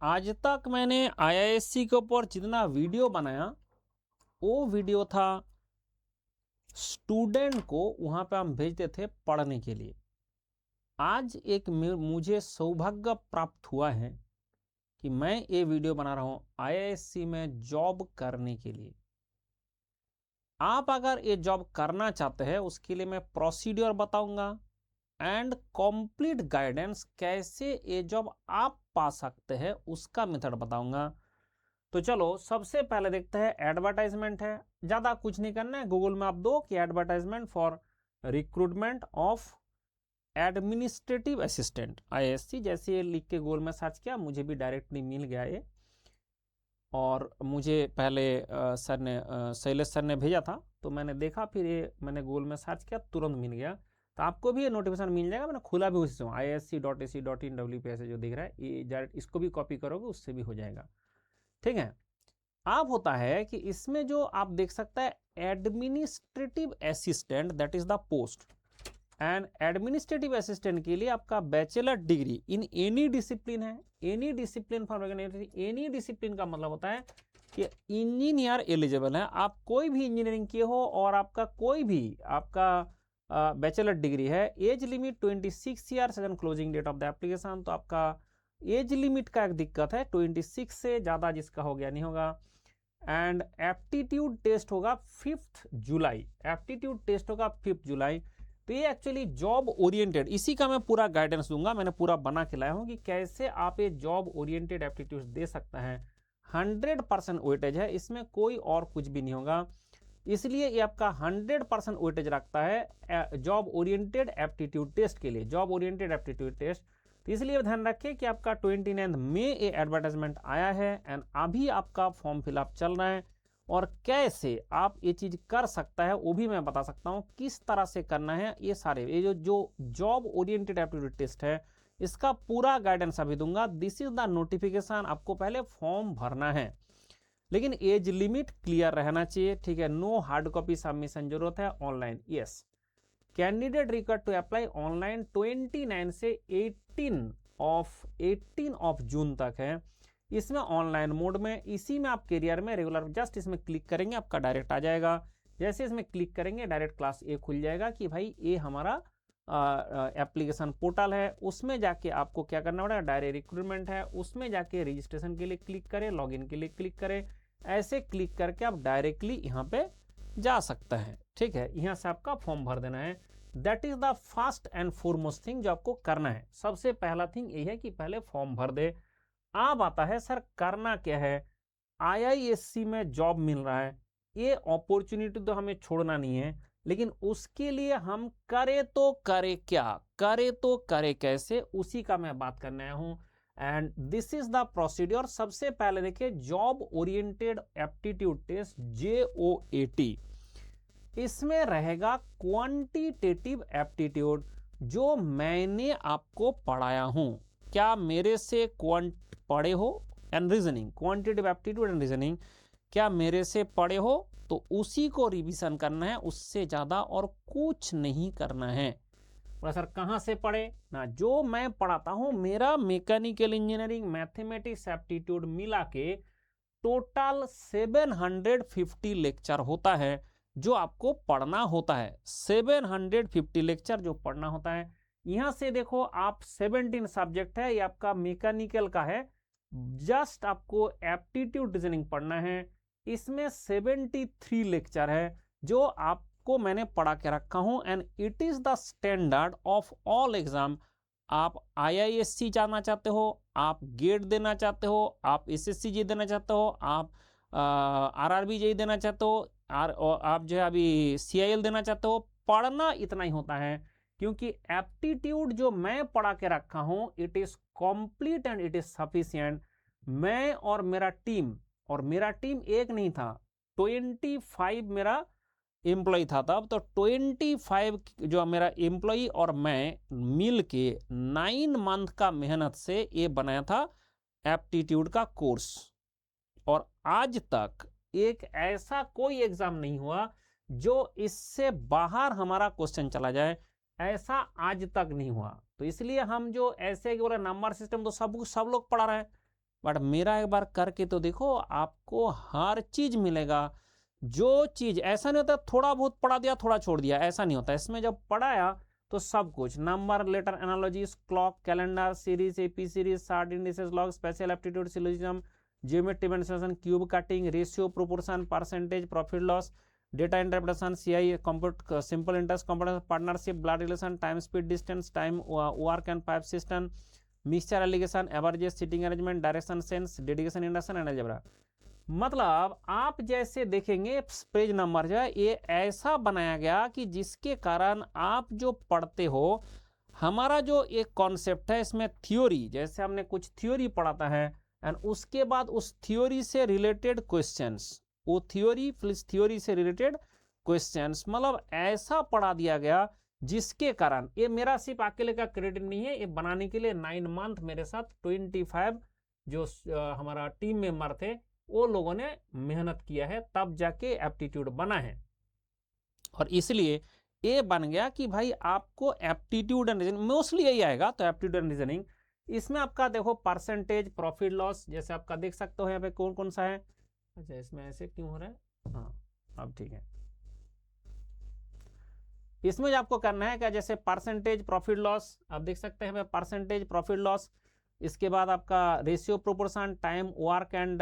आज तक मैंने आईआईएससी के ऊपर जितना वीडियो बनाया वो वीडियो था स्टूडेंट को वहाँ पे हम भेजते थे पढ़ने के लिए। आज एक मुझे सौभाग्य प्राप्त हुआ है कि मैं ये वीडियो बना रहा हूँ आईआईएससी में जॉब करने के लिए। आप अगर ये जॉब करना चाहते हैं उसके लिए मैं प्रोसीड्योर बताऊंगा एंड कंप्लीट गाइडेंस कैसे ये जॉब आप पा सकते हैं उसका मेथड बताऊंगा। तो चलो सबसे पहले देखते हैं एडवर्टाइजमेंट है। ज़्यादा कुछ नहीं करना है, गूगल में आप दो कि advertisement for recruitment of administrative assistant IASC, जैसे ये लिख के गूगल में सर्च किया मुझे भी डायरेक्टली मिल गया ये। और मुझे पहले सर ने शैलेश सर ने भेजा था तो मैंने देखा, फिर ये मैंने गूगल में सर्च किया तुरंत मिल गया। तो आपको भी ये नोटिफिकेशन मिल जाएगा, मैंने खुला भी उसी से ISC.ac.in WPS जो दिख रहा है ये डायरेक्ट इसको भी कॉपी करोगे उससे भी हो जाएगा। ठीक है। अब होता है कि इसमें जो आप देख सकते हैं administrative assistant that is the post. And administrative assistant के लिए आपका bachelor degree in any discipline है। Any discipline for any discipline का मतलब होता है कि इंजीनियर एलिजिबल है। आप कोई भी इंजीनियरिंग किए हो और आपका कोई भी आपका बैचलर डिग्री है। Age limit 26 years age on closing date of the application. तो आपका एज लिमिट का एक दिक्कत है, 26 से ज़्यादा जिसका हो गया नहीं होगा। एंड एप्टीट्यूड टेस्ट होगा 5 जुलाई। एप्टीट्यूड टेस्ट होगा 5 जुलाई। तो ये एक्चुअली जॉब ओरिएंटेड, इसी का मैं पूरा गाइडेंस दूंगा। मैंने पूरा बना के लाया हूँ कि कैसे आप ये जॉब ओरिएंटेड एप्टीट्यूड दे सकते हैं। 100% वेटेज है, इसमें कोई और कुछ भी नहीं होगा। इसलिए ये आपका 100% वेटेज रखता है जॉब ओरिएंटेड एप्टीट्यूड टेस्ट के लिए, जॉब ओरिएंटेड एप्टीट्यूड टेस्ट। तो इसलिए ध्यान रखिए कि आपका 29 मई ये एडवर्टाइजमेंट आया है एंड अभी आपका फॉर्म फिलअप चल रहा है। और कैसे आप ये चीज कर सकता है वो भी मैं बता सकता हूँ, किस तरह से करना है। ये सारे ये जो जॉब ओरिएंटेड एप्टीट्यूड टेस्ट है इसका पूरा गाइडेंस अभी दूंगा। This is the notification. आपको पहले फॉर्म भरना है लेकिन एज लिमिट क्लियर रहना चाहिए। ठीक है। नो हार्ड कॉपी सबमिशन जरूरत है, online yes. Candidate required to apply online 29 से 18 ऑफ जून तक है। इसमें ऑनलाइन मोड में, इसी में आप करियर में रेगुलर जस्ट इसमें क्लिक करेंगे आपका डायरेक्ट आ जाएगा। जैसे इसमें क्लिक करेंगे डायरेक्ट क्लास ए खुल जाएगा कि भाई ये हमारा एप्लीकेशन पोर्टल है। उसमें जाके आपको क्या करना पड़ेगा, डायरेक्ट रिक्रूटमेंट है उसमें जाके रजिस्ट्रेशन के लिए क्लिक करें, लॉगिन के लिए क्लिक करें। ऐसे क्लिक करके आप डायरेक्टली यहाँ पे जा सकते हैं। ठीक है। यहाँ से आपका फॉर्म भर देना है। That is the first and foremost thing जो आपको करना है। सबसे पहला थिंग ये है कि पहले फॉर्म भर दे। अब आता है सर करना क्या है। आईआईएससी में जॉब मिल रहा है, ये अपॉर्चुनिटी तो हमें छोड़ना नहीं है, लेकिन उसके लिए हम करे तो करे क्या, करे तो करे कैसे, उसी का मैं बात करने आया हूं। And this is the procedure. सबसे पहले देखिए job oriented aptitude test JOAT। इसमें रहेगा क्वांटिटेटिव एप्टीट्यूड जो मैंने आपको पढ़ाया हूं। क्या मेरे से पढ़े हो and reasoning, quantitative aptitude and reasoning क्या मेरे से पढ़े हो तो उसी को रिवीजन करना है, उससे ज्यादा और कुछ नहीं करना है। बोला सर कहां से पढ़े ना, जो मैं पढ़ाता हूं मेरा मैकेनिकल इंजीनियरिंग मैथमेटिक्स एप्टीट्यूड मिला के टोटल 750 लेक्चर होता है जो आपको पढ़ना होता है। 750 लेक्चर जो पढ़ना होता है। यहां से देखो आप 17 सब्जेक्ट है, ये आपका मैकेनिकल का है। जस्ट आपको एप्टीट्यूड रीजनिंग पढ़ना है। इसमें 73 लेक्चर है जो आपको मैंने पढ़ा के रखा हूं। And it is the standard of all exam. आप IISC जाना चाहते हो, आप गेट देना चाहते हो, आप SSC जी देना चाहते हो, आप RRB जी देना चाहते हो, आप जो है अभी CIL देना चाहते हो, पढ़ना इतना ही होता है। क्योंकि एप्टीट्यूड जो मैं पढ़ा के रखा हूं it is complete and it is sufficient. मैं और मेरा टीम एक नहीं था, 25 मेरा एम्प्लॉय था तब। तो 25 जो मेरा एम्प्लॉय और मैं मिल के 9 मंथ का मेहनत से ये बनाया था एप्टीट्यूड का कोर्स। और आज तक एक ऐसा कोई एग्जाम नहीं हुआ जो इससे बाहर हमारा क्वेश्चन चला जाए, ऐसा आज तक नहीं हुआ। तो इसलिए हम जो ऐसे बोले नंबर सिस्टम तो सब लोग पढ़ा रहे हैं, बट मेरा एक बार करके तो देखो, आपको हर चीज मिलेगा। जो चीज ऐसा नहीं होता थोड़ा बहुत पढ़ा दिया थोड़ा छोड़ दिया, ऐसा नहीं होता। इसमें जब पढ़ाया तो सब कुछ, number, letter, analogies, clock, calendar, series, AP series, short indices, log, special aptitude, syllogism, geometry, mensuration, cube cutting, ratio, proportion, percentage, profit loss, data interpretation, CI, compute, simple interest, computer, partnership, blood relation, time speed distance, time work and pipe system, mixture alligation, averages, seating arrangement, direction sense, dedication, induction and algebra. मतलब आप जैसे देखेंगे page number जो है ये ऐसा बनाया गया कि जिसके कारण आप जो पढ़ते हो, हमारा जो एक कॉन्सेप्ट है इसमें थ्योरी, जैसे हमने कुछ थ्योरी पढ़ाता है एंड उसके बाद उस थ्योरी से रिलेटेड क्वेश्चंस, वो थ्योरी प्लस थ्योरी से रिलेटेड क्वेश्चंस, मतलब ऐसा पढ़ा दिया गया जिसके कारण, ये मेरा सिर्फ अकेले का क्रेडिट नहीं है, ये बनाने के लिए 9 मंथ मेरे साथ 25 जो हमारा टीम मेंबर थे वो लोगों ने मेहनत किया है, तब जाके एप्टीट्यूड बना है। और इसलिए ये बन गया कि भाई आपको एप्टीट्यूड एंड रीजनिंग मोस्टली यही आएगा। तो एप्टीट्यूड एंड रीजनिंग, इसमें आपका देखो परसेंटेज, प्रॉफिट लॉस, जैसे आपका देख सकते हो यहाँ पे कौन कौन सा है। अच्छा इसमें ऐसे क्यों हो रहा है, हाँ अब ठीक है। इसमें जो आपको करना है क्या, जैसे परसेंटेज, प्रॉफिट लॉस, आप देख सकते हैं परसेंटेज, प्रॉफिट लॉस, इसके बाद आपका ratio, proportion, time work and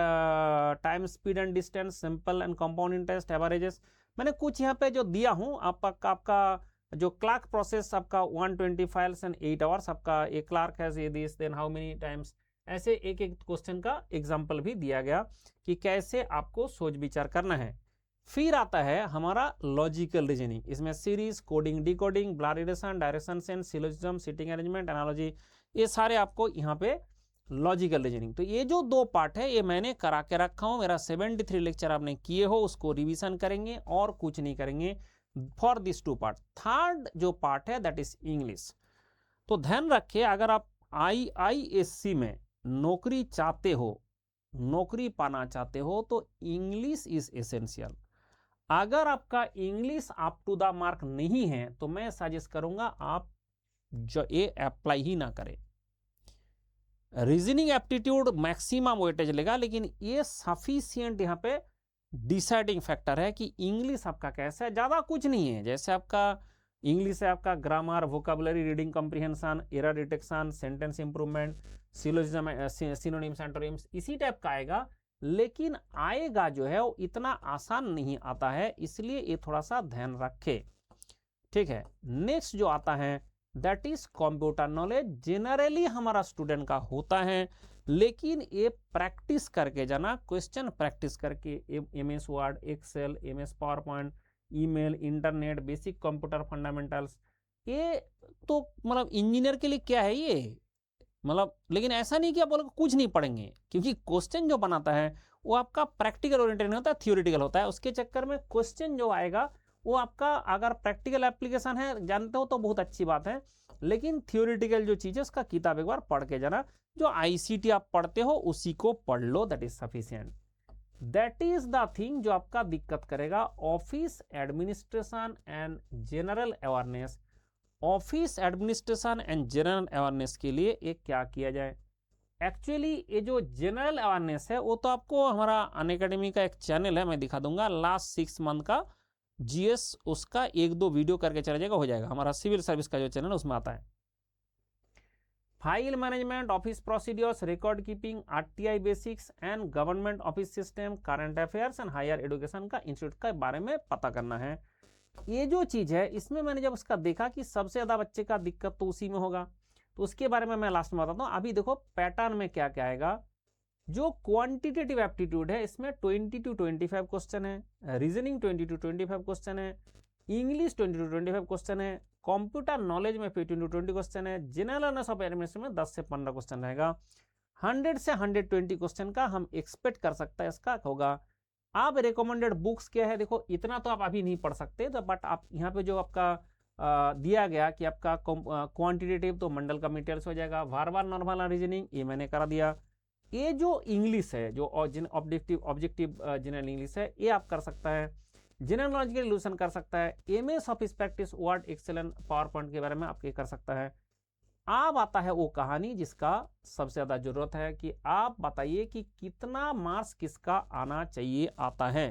time speed and distance, simple and compound interest, averages. मैंने कुछ यहाँ पे जो दिया हूँ आपका जो क्लार्क प्रोसेस आपका 120 फाइल्स एंड 8 आवर्स, आपका एक clerk has this then how many times, ऐसे एक एक क्वेश्चन का एग्जाम्पल भी दिया गया कि कैसे आपको सोच विचार करना है। फिर आता है हमारा लॉजिकल रीजनिंग, इसमें series, coding, decoding, blood relation, direction sense, syllogism, seating arrangement, analogy, ये सारे आपको यहाँ पे लॉजिकल रीजनिंग। तो ये जो 2 पार्ट है ये मैंने करा के रखा हूँ, मेरा 73 लेक्चर आपने किए हो, उसको रिवीजन करेंगे और कुछ नहीं करेंगे फॉर दिस 2 पार्ट। थर्ड जो पार्ट है दैट इज इंग्लिश। तो ध्यान रखिए, अगर आप IISc में नौकरी चाहते हो, नौकरी पाना चाहते हो, तो इंग्लिश इज एसेंशियल। अगर आपका English up to the mark नहीं है तो मैं सजेस्ट करूंगा आप जो ये अप्लाई ही ना करें। रीजनिंग एप्टीट्यूड मैक्सिमम वेटेज लेगा, लेकिन ये सफिशिएंट यहाँ पे डिसाइडिंग फैक्टर है कि इंग्लिश आपका कैसा है, ज्यादा कुछ नहीं है। जैसे आपका इंग्लिश है, आपका grammar, vocabulary, reading comprehension, error detection, sentence improvement, syllogism, synonyms, antonyms, इसी टाइप का आएगा। लेकिन आएगा जो है वो इतना आसान नहीं आता है, इसलिए ये थोड़ा सा ध्यान रखे, ठीक है। नेक्स्ट जो आता है that is computer knowledge. Generally हमारा स्टूडेंट का होता है, लेकिन ये प्रैक्टिस करके जाना, क्वेश्चन प्रैक्टिस करके, MS word, excel, MS power point, email, internet, basic computer fundamentals, ये तो मतलब इंजीनियर के लिए क्या है ये, मतलब। लेकिन ऐसा नहीं कि आप बोलो कुछ नहीं पढ़ेंगे, क्योंकि क्वेश्चन जो बनाता है वो आपका प्रैक्टिकल ओरिएंटेड नहीं होता, थ्योरेटिकल होता है। उसके चक्कर में क्वेश्चन जो आएगा वो आपका, अगर प्रैक्टिकल एप्लीकेशन है जानते हो तो बहुत अच्छी बात है, लेकिन थ्योरेटिकल जो चीज है उसका किताब एक बार पढ़ के जाना। जो ICT आप पढ़ते हो उसी को पढ़ लो, that is sufficient. That is the thing जो आपका दिक्कत करेगा। Office administration and general awareness, office administration and general awareness के लिए एक क्या किया जाए। एक्चुअली ये जो जनरल अवेयरनेस है वो तो आपको हमारा अनअकैडमी का एक चैनल है, मैं दिखा दूंगा, लास्ट 6 मंथ का GS, उसका 1-2 वीडियो करके चला जाएगा, हो जाएगा। हमारा सिविल सर्विस का जो चैनल उसमें आता है। File management, office procedures, record keeping, RTI basics and government office system, current affairs and higher education का इंस्टीट्यूट के बारे में पता करना है। ये जो चीज है इसमें मैंने जब उसका देखा कि सबसे ज्यादा बच्चे का दिक्कत तो उसी में होगा, तो उसके बारे में मैं लास्ट में बताता हूँ। अभी देखो पैटर्न में क्या क्या आएगा। जो क्वांटिटेटिव एप्टीट्यूड है इसमें 20 to 25 क्वेश्चन है, रीजनिंग 20 to 25 क्वेश्चन है, इंग्लिश 20 to 25 क्वेश्चन है, कंप्यूटर नॉलेज में 15 to 20 क्वेश्चन है, जनरल अवेयरनेस ऑफ एडमिनिस्ट्रेशन में 10 से 15 क्वेश्चन रहेगा। 100 से 120 क्वेश्चन का हम एक्सपेक्ट कर सकते हैं इसका होगा। आप रिकमेंडेड बुक्स क्या है, देखो इतना तो आप अभी नहीं पढ़ सकते, तो बट आप यहाँ पे जो आपका दिया गया कि आपका क्वांटिटेटिव तो मंडल का मटेरियल्स हो जाएगा, बार नॉर्मल रीजनिंग ये मैंने करा दिया। ये जो इंग्लिश है, जो ऑब्जेक्टिव जनरल इंग्लिश है, ये आप कर सकता है। जनरल नॉलेज के रिलेशन कर सकता है। MS office practice, word, excel and power point के बारे में आप ये कर सकता है। अब आता है वो कहानी जिसका सबसे ज़्यादा ज़रूरत है कि आप बताइए कि कितना मार्क्स किसका आना चाहिए आता है।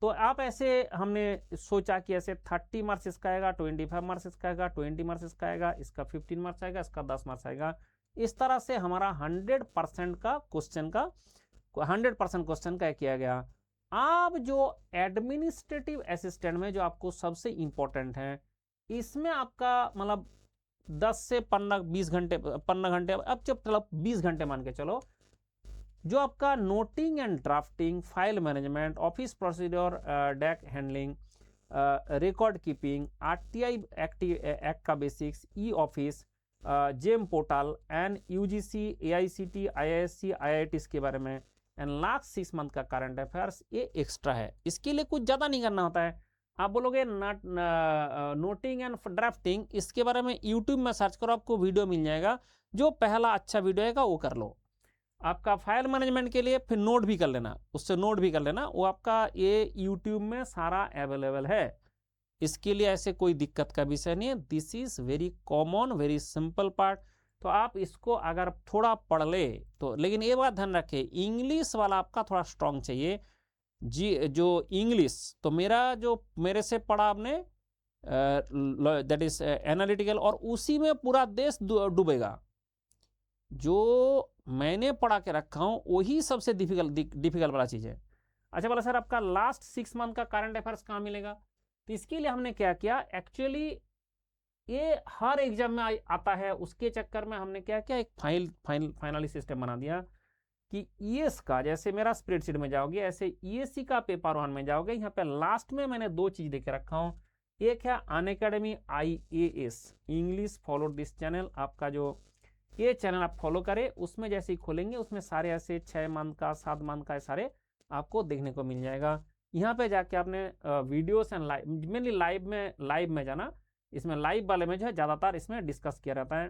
तो आप ऐसे हमने सोचा कि ऐसे 30 मार्क्स इसका आएगा, 25 मार्क्स इसका आएगा, 20 मार्क्स इसका आएगा, इसका 15 मार्क्स आएगा, इसका 10 मार्क्स आएगा। इस तरह से हमारा 100% का क्वेश्चन का 100% क्वेश्चन का किया गया। अब जो एडमिनिस्ट्रेटिव असिस्टेंट में जो आपको सबसे इंपॉर्टेंट है, इसमें आपका मतलब 10 से 15-20 घंटे 15 घंटे, अब जब चलो 20 घंटे मान के चलो, जो आपका noting and drafting, file management, office procedure, deck handling, record keeping, RTI act का basics, e office, GeM portal and UGC, AICTE, IISc, IITs के बारे में, एंड लास्ट 6 मंथ का करंट अफेयर्स, ये एक्स्ट्रा है। इसके लिए कुछ ज़्यादा नहीं करना होता है। आप बोलोगे नोटिंग एंड ड्राफ्टिंग, इसके बारे में यूट्यूब में सर्च करो, आपको वीडियो मिल जाएगा। जो पहला अच्छा वीडियो है वो कर लो। आपका फाइल मैनेजमेंट के लिए फिर नोट भी कर लेना, उससे नोट भी कर लेना, वो आपका ये यूट्यूब में सारा अवेलेबल है। इसके लिए ऐसे कोई दिक्कत का विषय नहीं है। This is very common, very simple part. तो आप इसको अगर थोड़ा पढ़ ले तो, लेकिन ये बात ध्यान रखें, इंग्लिश वाला आपका थोड़ा स्ट्रांग चाहिए जी। जो इंग्लिश तो मेरे से पढ़ा आपने दैट इज एनालिटिकल, और उसी में पूरा देश डूबेगा। जो मैंने पढ़ा के रखा हूँ वही सबसे डिफिकल्ट वाला चीज़ है। अच्छा बोला सर आपका लास्ट 6 मंथ का करंट अफेयर्स कहाँ मिलेगा? तो इसके लिए हमने क्या किया, एक्चुअली ये हर एग्जाम में आता है, उसके चक्कर में हमने क्या किया, एक फाइनली सिस्टम बना दिया कि ईएस का, जैसे मेरा स्प्रेडशीट में जाओगे ऐसे ईएससी का पेपर 1 में जाओगे, यहाँ पे लास्ट में मैंने 2 चीज देके रखा हूँ। एक है Unacademy IAS English, follow this channel. आपका जो ये चैनल आप फॉलो करें, उसमें जैसे ही खोलेंगे उसमें सारे ऐसे 6 मंथ का 7 मंथ का सारे आपको देखने को मिल जाएगा। यहाँ पे जाके आपने वीडियोस एंड मेनली लाइव में जाना। इसमें लाइव वाले में जो है ज़्यादातर इसमें डिस्कस किया रहता है,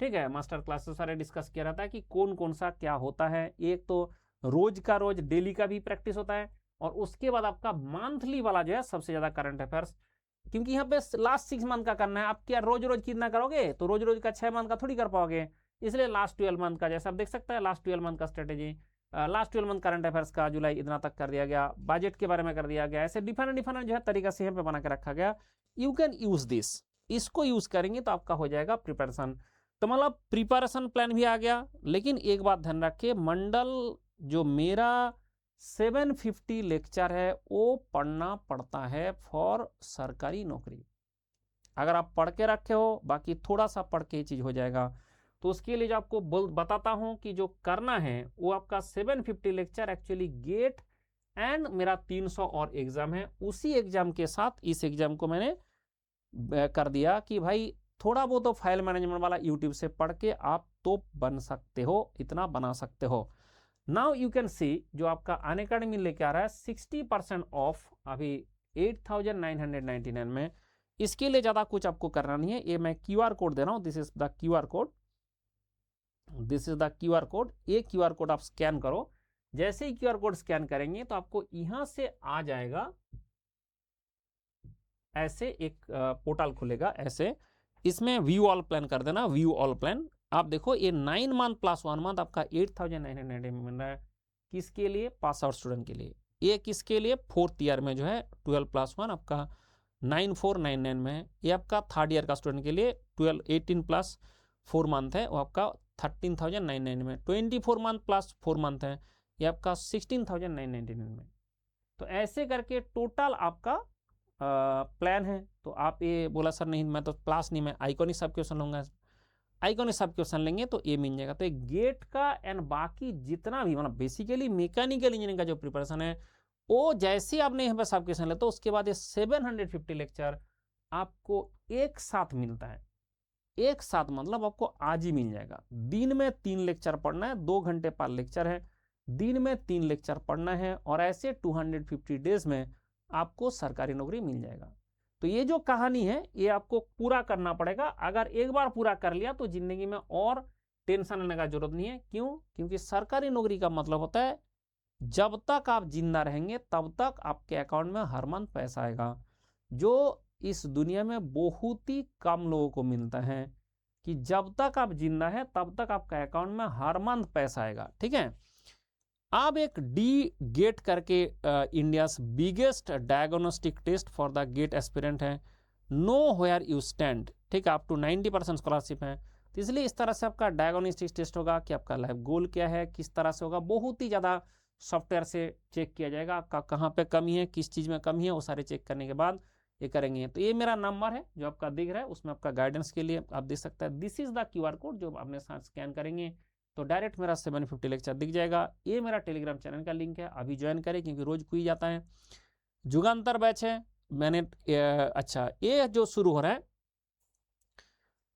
ठीक है। मास्टर क्लासेस सारे डिस्कस किया रहता है कि कौन कौन सा क्या होता है। एक तो रोज का रोज डेली का भी प्रैक्टिस होता है, और उसके बाद आपका मंथली वाला जो है सबसे ज़्यादा करंट अफेयर्स, क्योंकि यहाँ पे लास्ट 6 मंथ का करना है। आप क्या रोज रोज कितना करोगे, तो रोज रोज का 6 मंथ का थोड़ी कर पाओगे। इसलिए लास्ट 12 मंथ का, जैसा आप देख सकते हैं लास्ट 12 मंथ का strategy, last 12 month current affairs का जुलाई इतना तक कर दिया गया, बजट के बारे में कर दिया गया। ऐसे डिफरेंट जो है तरीका से यहाँ पे बना के रखा गया। यू कैन यूज दिस, इसको यूज करेंगे तो आपका हो जाएगा प्रिपरेशन। तो मतलब प्रिपरेशन प्लान भी आ गया। लेकिन एक बात ध्यान रखिए, मंडल जो मेरा 750 लेक्चर है वो पढ़ना पड़ता है फॉर सरकारी नौकरी। अगर आप पढ़ के रखे हो, बाकी थोड़ा सा पढ़ के ही चीज हो जाएगा। तो उसके लिए जो आपको बताता हूं कि जो करना है वो आपका 750 लेक्चर एक्चुअली गेट एंड मेरा 300 और एग्जाम है। उसी एग्जाम के साथ इस एग्जाम को मैंने कर दिया कि भाई थोड़ा बहुत तो फाइल मैनेजमेंट वाला यूट्यूब से पढ़ के आप तो बन सकते हो, इतना बना सकते हो। नाउ यू कैन सी जो आपका अनअकैडमी लेके आ रहा है 60% ऑफ अभी 8999 में। इसके लिए ज़्यादा कुछ आपको करना नहीं है। ये मैं QR कोड दे रहा हूँ, this is the QR code, this is the QR code. ये QR कोड आप स्कैन करो। जैसे ही QR कोड स्कैन करेंगे तो आपको यहां से आ जाएगा, ऐसे एक पोर्टल खुलेगा ऐसे। इसमें व्यू ऑल प्लान कर देना, व्यू ऑल प्लान। आप देखो ये 9 मंथ प्लस 1 मंथ आपका 8990 में मिल रहा है। किसके लिए? पास आउट स्टूडेंट के लिए। ये किसके लिए? 4th ईयर में जो है 12+1 आपका 9499 में है। ये आपका 3rd ईयर का स्टूडेंट के लिए 18+4 मंथ है, वो आपका 13,999 में। 24 मंथ प्लस 4 मंथ है, ये आपका 16,999 में। तो ऐसे करके टोटल आपका प्लान है। तो आप ये बोला सर नहीं मैं तो क्लास नहीं, मैं आइकॉनिक सब क्वेश्चन लूंगा, आइकॉनिक सब क्वेश्चन लेंगे तो ये मिल जाएगा। तो एक गेट का एंड बाकी जितना भी मतलब बेसिकली मैकेनिकल इंजीनियरिंग का जो प्रिपरेशन है वो जैसे आपने यहाँ पे सब क्वेश्चन लेते हो, उसके बाद ये 750 लेक्चर आपको एक साथ मिलता है। एक साथ मतलब आपको आज ही मिल जाएगा। दिन में 3 लेक्चर पढ़ना है, 2 घंटे पर लेक्चर है, दिन में 3 लेक्चर पढ़ना है, और ऐसे 250 डेज में आपको सरकारी नौकरी मिल जाएगा। तो ये जो कहानी है ये आपको पूरा करना पड़ेगा। अगर एक बार पूरा कर लिया तो जिंदगी में और टेंशन लेने का जरूरत नहीं है। क्यों? क्योंकि सरकारी नौकरी का मतलब होता है जब तक आप जिंदा रहेंगे तब तक आपके अकाउंट में हर मंथ पैसा आएगा, जो इस दुनिया में बहुत ही कम लोगों को मिलता है। कि जब तक आप जिंदा है तब तक आपका अकाउंट में हर मंथ पैसा आएगा, ठीक है। अब एक डी गेट करके India biggest diagnostic test for the GATE aspirant है, नो वेयर यू स्टैंड, ठीक है, अप टू 90% स्कॉलरशिप है। तो इसलिए इस तरह से आपका डायग्नोस्टिक टेस्ट होगा कि आपका लाइफ गोल क्या है, किस तरह से होगा, बहुत ही ज़्यादा सॉफ्टवेयर से चेक किया जाएगा आपका कहाँ पे कमी है, किस चीज़ में कमी है, वो सारे चेक करने के बाद ये करेंगे। तो ये मेरा नंबर है जो आपका दिख रहा है, उसमें आपका गाइडेंस के लिए आप देख सकते हैं। This is the QR code जो आपने साथ स्कैन करेंगे तो डायरेक्ट मेरा 750 लेक्चर दिख जाएगा। ये मेरा टेलीग्राम चैनल का लिंक है, अभी ज्वाइन करें क्योंकि रोज क्विज आता है। जुगांतर बैच है, मैंने अच्छा ये जो शुरू हो रहा है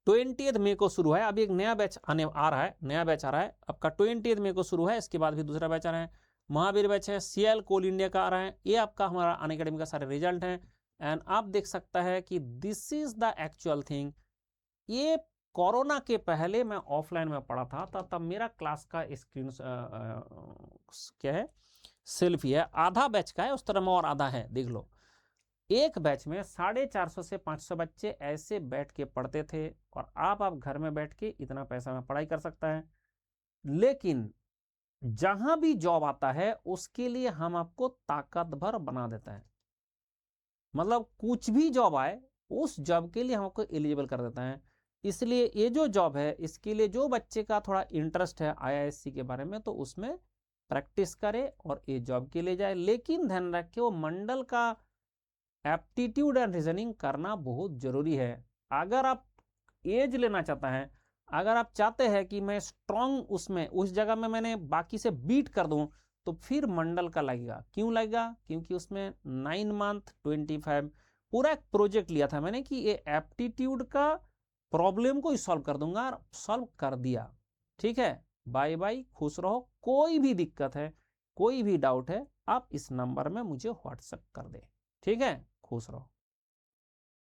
20 मई को शुरू है, अभी एक नया बैच आ रहा है, नया बैच आ रहा है आपका 20 मई को शुरू है, इसके बाद भी दूसरा बैच आ रहा है। महावीर बैच है, CL कोल इंडिया का आ रहा है, ये आपका हमारा अनअकैडमी का सारे रिजल्ट है। एंड आप देख सकता है कि this is the actual thing. ये कोरोना के पहले मैं ऑफलाइन में पढ़ा था तब मेरा क्लास का स्क्रीन क्या है, सेल्फी है, आधा बैच का है, उस तरह में और आधा है, देख लो। एक बैच में 450 से 500 बच्चे ऐसे बैठ के पढ़ते थे, और आप घर में बैठ के इतना पैसा में पढ़ाई कर सकता है। लेकिन जहां भी जॉब आता है उसके लिए हम आपको ताकतवर बना देता है, मतलब कुछ भी जॉब आए उस जॉब के लिए हम आपको एलिजिबल कर देता है। इसलिए ये जो जॉब है इसके लिए जो बच्चे का थोड़ा इंटरेस्ट है IISc के बारे में तो उसमें प्रैक्टिस करे और ये जॉब के लिए जाए। लेकिन ध्यान रखे वो मंडल का एप्टीट्यूड एंड रीजनिंग करना बहुत जरूरी है। अगर आप एज लेना चाहता है, अगर आप चाहते हैं कि मैं स्ट्रॉन्ग उसमें उस जगह में मैंने बाकी से बीट कर दूं, तो फिर मंडल का लगेगा। क्यों लगेगा? क्योंकि उसमें 9 मंथ 25 पूरा एक प्रोजेक्ट लिया था मैंने कि ये एप्टीट्यूड का प्रॉब्लम को ही सॉल्व कर दूंगा, और सॉल्व कर दिया। ठीक है, बाय बाय, खुश रहो। कोई भी दिक्कत है, कोई भी डाउट है, आप इस नंबर में मुझे व्हाट्सएप कर दे। ठीक है, खुश रहो।